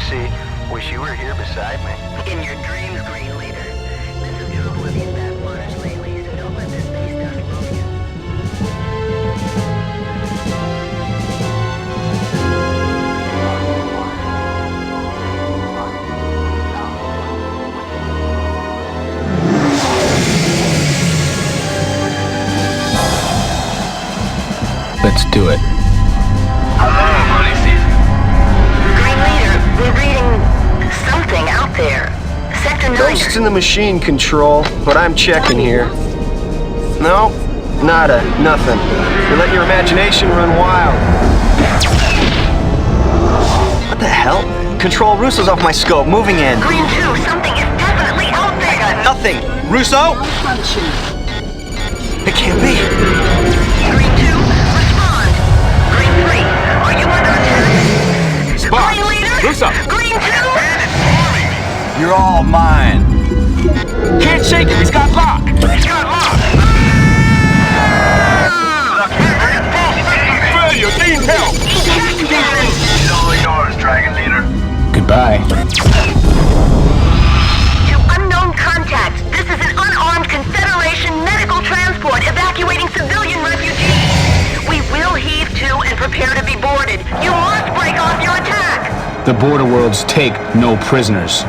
galaxy. Wish you were here beside me. In your dreams, Green Leader. There's some trouble with these backwaters lately, so don't let this space dust blow you. Let's do it. Hello, Money Season. Green Leader, we're reading something out there. Sector 9. Ghosts in the machine control, but I'm checking here. No, nada, nothing. You let your imagination run wild. What the hell? Control, Russo's off my scope, moving in. Green 2, something is definitely out there. I got nothing. Russo? It can't be. Green 2, respond. Green 3, are you under attack? Spot! Green Leader? Russo! Green 2? You're all mine. Can't shake him, he's got lock. He's got lost. Failure, need help. He's all yours, Dragon Leader. Goodbye. To unknown contacts, this is an unarmed Confederation medical transport evacuating civilian refugees. We will heave to and prepare to be boarded. You must break off your attack. The border worlds take no prisoners.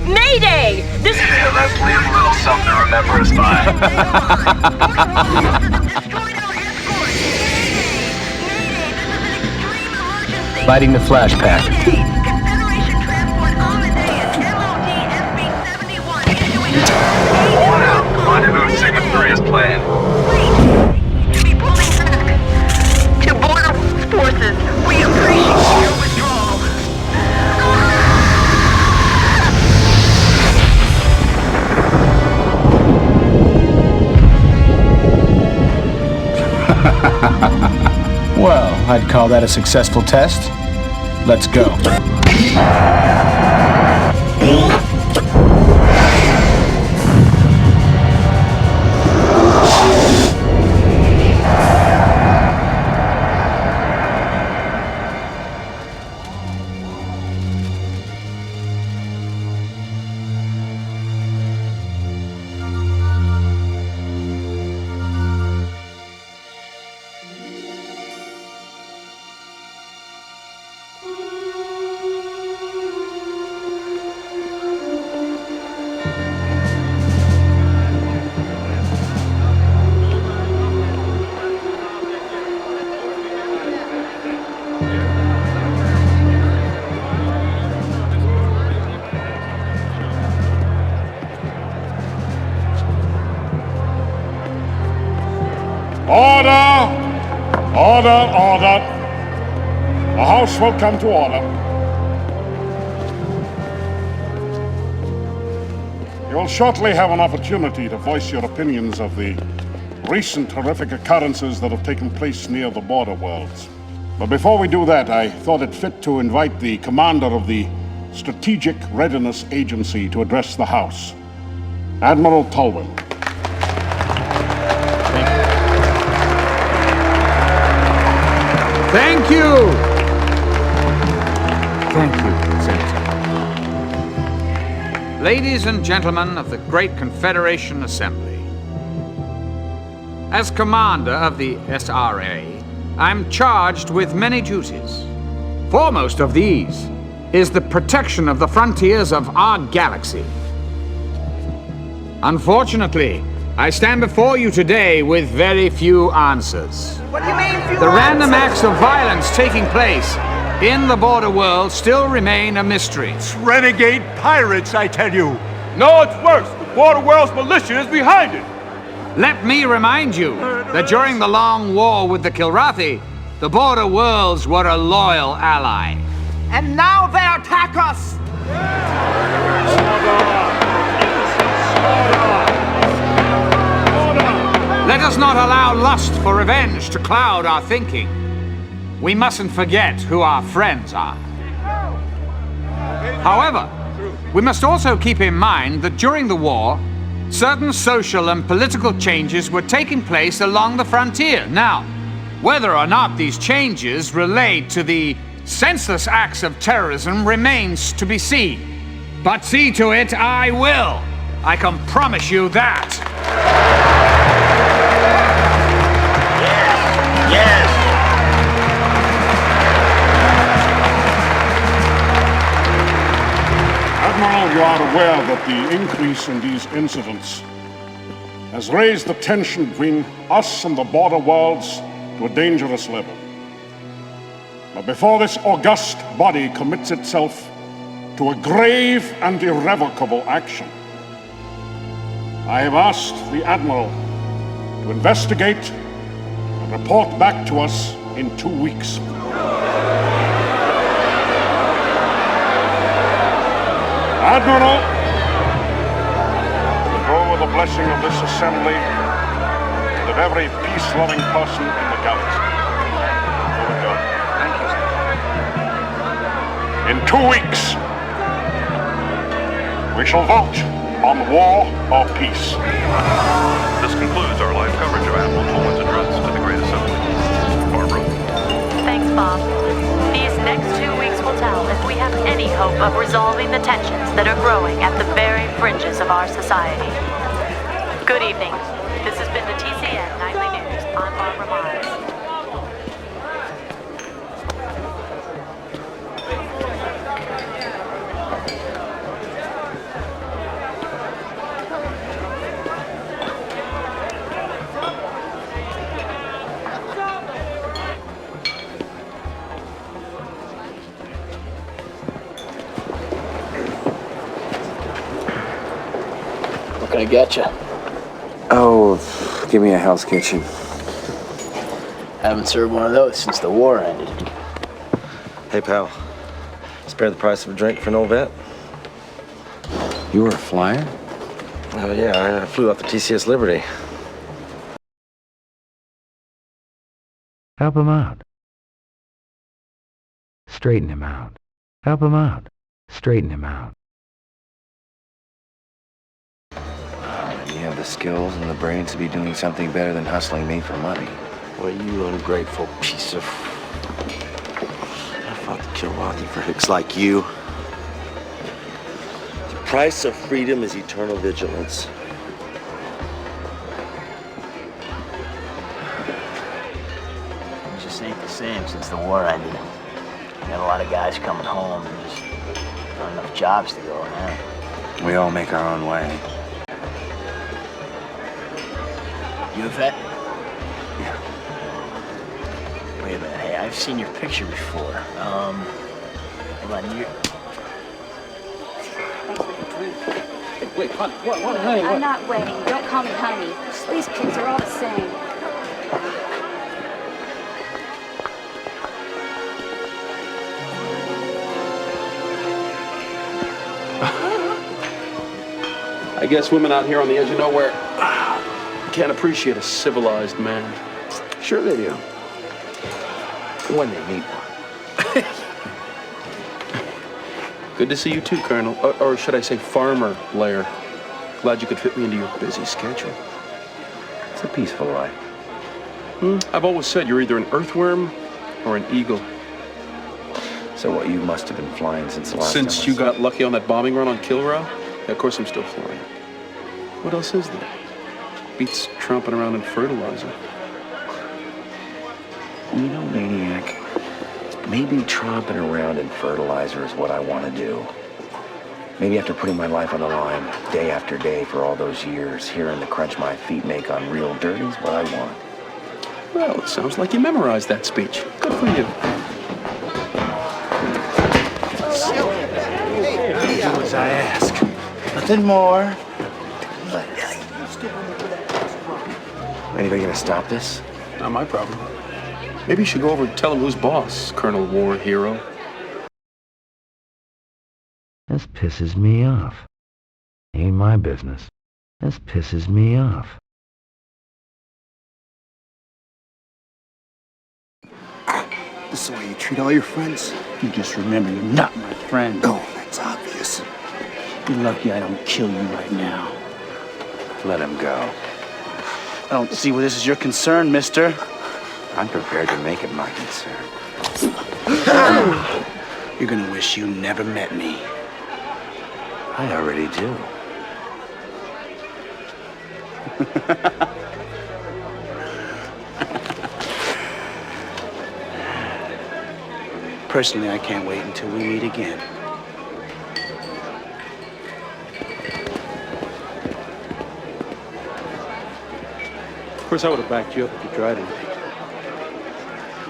Mayday! This is... Yeah, let's leave a little something to remember us by. Destroyed our escort. Mayday, this is an extreme emergency. Lighting the flash pack. Mayday, Confederation transport Amadeus MOD SB-71 issuing... One out. Rendezvous Sigma 3 is planned. Wait! Be pulling back. To border forces, we appreciate your withdrawal. Well, I'd call that a successful test. Let's go. Order! Order, order. The House will come to order. You will shortly have an opportunity to voice your opinions of the recent horrific occurrences that have taken place near the border worlds. But before we do that, I thought it fit to invite the commander of the Strategic Readiness Agency to address the House, Admiral Tolwyn. Thank you! Thank you, Senator. Ladies and gentlemen of the Great Confederation Assembly, as commander of the SRA, I'm charged with many duties. Foremost of these is the protection of the frontiers of our galaxy. Unfortunately, I stand before you today with very few answers. What do you mean, few The random answers? acts of violence taking place in the border world still remain a mystery. It's renegade pirates, I tell you. No, it's worse. The border world's militia is behind it. Let me remind you that during the long war with the Kilrathi, the border worlds were a loyal ally. And now they attack us! Let us not allow lust for revenge to cloud our thinking. We mustn't forget who our friends are. However, we must also keep in mind that during the war, certain social and political changes were taking place along the frontier. Now, whether or not these changes relate to the senseless acts of terrorism remains to be seen. But see to it I will. I can promise you that. Yes! Admiral, you are aware that the increase in these incidents has raised the tension between us and the border worlds to a dangerous level. But before this august body commits itself to a grave and irrevocable action, I have asked the Admiral to investigate and report back to us in 2 weeks. Admiral, we go with the blessing of this assembly and of every peace-loving person in the galaxy. So we go. Thank you, sir. In 2 weeks, we shall vote on war or peace. This concludes our live coverage of Admiral Tolan's address to the Great Assembly. Barbara. Thanks, Bob. These next 2 weeks will tell if we have any hope of resolving the tensions that are growing at the very fringes of our society. Good evening. This has been the TCN Nightly News. I'm Barbara Miles. What can I get you? Oh, give me a Hell's Kitchen. Haven't served one of those since the war ended. Hey, pal. Spare the price of a drink for an old vet? You were a flyer? Oh, yeah, I flew off the TCS Liberty. Help him out. Straighten him out. Help him out. Straighten him out. You have the skills and the brains to be doing something better than hustling me for money. Well, you ungrateful piece of... I fought to kill Rothy for hicks like you. The price of freedom is eternal vigilance. It just ain't the same since the war ended. Got a lot of guys coming home and there's not enough jobs to go around. We all make our own way. You a vet? Yeah. Wait a minute. Hey, I've seen your picture before. Hold on, you... Wait, honey, what, honey, what? I'm not waiting. Don't call me honey. These kids are all the same. I guess women out here on the edge of nowhere can't appreciate a civilized man. Sure they do. When they meet one. Good to see you too, Colonel. Or should I say Farmer Lair. Glad you could fit me into your busy schedule. It's a peaceful life. I've always said you're either an earthworm or an eagle. So what, you must have been flying since the last time Since you got lucky on that bombing run on Kilrow? Yeah, of course I'm still flying. What else is there? Beats tromping around in fertilizer. You know, Maniac, maybe tromping around in fertilizer is what I want to do. Maybe after putting my life on the line day after day for all those years, hearing the crunch my feet make on real dirt is what I want. Well, it sounds like you memorized that speech. Good for you. Do as I ask. Nothing more. Anybody gonna stop this? Not my problem. Maybe you should go over and tell him who's boss, Colonel War Hero. This pisses me off. Ain't my business. This pisses me off. This is the way you treat all your friends? You just remember you're not my friend. Oh, that's obvious. You're lucky I don't kill you right now. Let him go. I don't see where this is your concern, mister. I'm prepared to make it my concern. You're gonna wish you never met me. I already do. Personally, I can't wait until we meet again. Of course, I would have backed you up if you tried anything.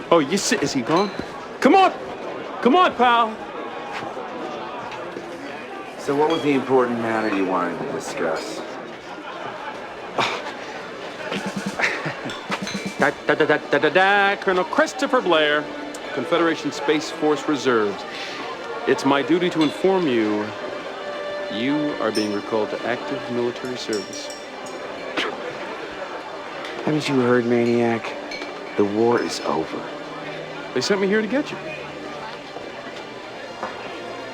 Oh, is he gone? Come on! Come on, pal! So what was the important matter you wanted to discuss? Colonel Christopher Blair, Confederation Space Force Reserves. It's my duty to inform you, you are being recalled to active military service. Haven't you heard, Maniac? The war is over. They sent me here to get you.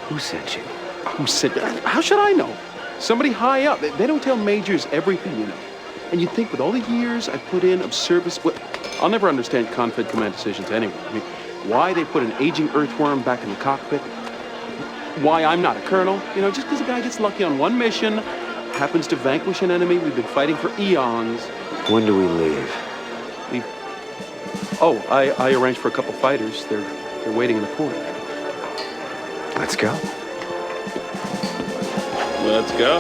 Who sent you? Who sent you? How should I know? Somebody high up. They don't tell majors everything, you know. And you'd think with all the years I put in of service, well, I'll never understand Confed command decisions anyway. I mean, why they put an aging earthworm back in the cockpit, why I'm not a colonel, you know, just because a guy gets lucky on one mission, happens to vanquish an enemy we've been fighting for eons. When do we leave? Oh, I arranged for a couple fighters. They're waiting in the port. Let's go. Let's go.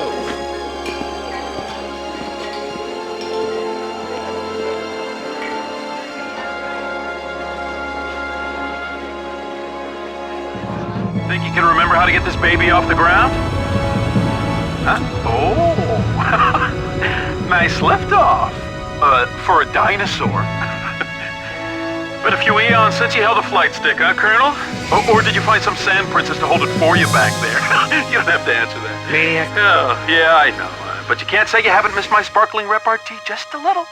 Think you can remember how to get this baby off the ground? Huh? Oh, nice liftoff. For a dinosaur. Been a few eons since you held a flight stick, huh, Colonel? Or did you find some sand princess to hold it for you back there? You don't have to answer that. Maniac. Oh, yeah, I know. But you can't say you haven't missed my sparkling repartee just a little.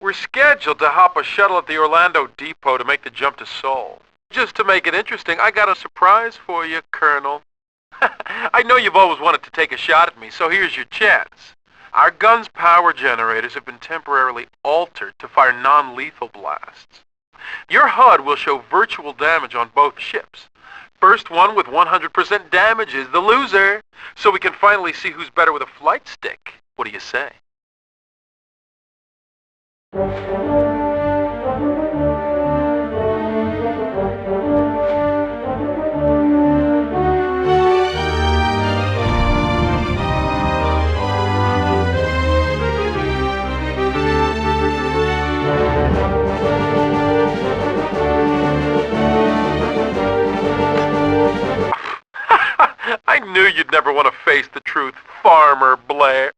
We're scheduled to hop a shuttle at the Orlando depot to make the jump to Seoul. Just to make it interesting, I got a surprise for you, Colonel. I know you've always wanted to take a shot at me, so here's your chance. Our gun's power generators have been temporarily altered to fire non-lethal blasts. Your HUD will show virtual damage on both ships. First one with 100% damage is the loser, so we can finally see who's better with a flight stick. What do you say? I knew you'd never want to face the truth, Farmer Blair.